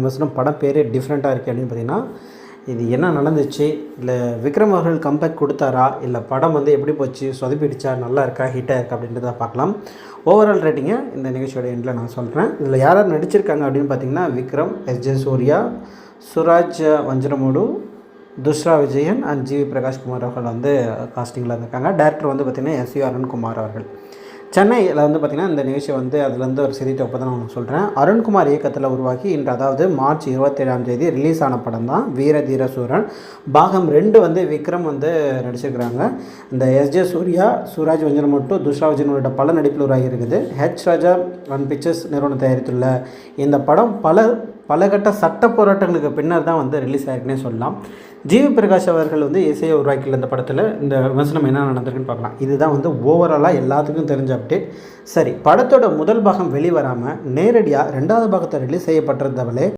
விமர்சனம். படம் பேரே டிஃப்ரெண்ட்டாக இருக்குது அப்படின்னு பார்த்தீங்கன்னா, இது என்ன நடந்துச்சு, இல்லை விக்ரம் அவர்கள் கம்பேக் கொடுத்தாரா, இல்லை படம் வந்து எப்படி போச்சு, சொதப்பிடுச்சா, நல்லா இருக்கா, ஹிட்டாக இருக்கா அப்படின்றத பார்க்கலாம். ஓவரால் ரேட்டிங்கை இந்த நிகழ்ச்சியோட எண்டில் நான் சொல்கிறேன். இதில் யார் யார் நடிச்சிருக்காங்க அப்படின்னு பார்த்தீங்கன்னா, விக்ரம், எஸ்.ஜே. சூர்யா, சுராஜ் வஞ்சரமூடு, துஷ்ரா விஜயன் அண்ட் ஜிவி பிரகாஷ்குமார் அவர்கள் வந்து காஸ்டிங்கில் இருந்திருக்காங்க. டேரக்டர் வந்து பார்த்திங்கன்னா எஸ்.யு. அருண்குமார் அவர்கள். சென்னையில் வந்து பார்த்திங்கன்னா இந்த நிகழ்ச்சி வந்து அதுலேருந்து ஒரு செய்தி தொகுப்பு தான் நான் சொல்கிறேன். அருண்குமார் இயக்கத்தில் உருவாக்கி இன்று அதாவது மார்ச் 27ஆம் தேதி ரிலீஸ் ஆன படம் தான் வீர தீர சூரன். பாகம் 2 வந்து விக்ரம் வந்து நடிச்சிருக்கிறாங்க. இந்த எஸ்.ஜே. சூர்யா, சூராஜ் வஞ்சனமூடு, துஷ்ரா விஜயன் உள்ளிட்ட பல நடிப்பில் உருவாகி இருக்குது. ஹெச் ராஜா ஒன் பிக்சர்ஸ் நிறுவனம் தயாரித்துள்ள இந்த படம் பல கட்ட சட்ட போராட்டங்களுக்கு பின்னர் தான் வந்து ரிலீஸ் ஆகிருக்குன்னே சொல்லலாம். ஜிவி பிரகாஷ் அவர்கள் வந்து இசையை உருவாக்கியில் இந்த படத்தில் இந்த விமர்சனம் என்ன நடந்திருக்குன்னு பார்க்கலாம். இதுதான் வந்து ஓவராலாக எல்லாத்துக்கும் தெரிஞ்ச அப்டேட். சரி, படத்தோட முதல் பாகம் வெளிவராமல் நேரடியாக 2வது பாகத்தை ரிலீஸ் செய்யப்பட்டிருந்தவளே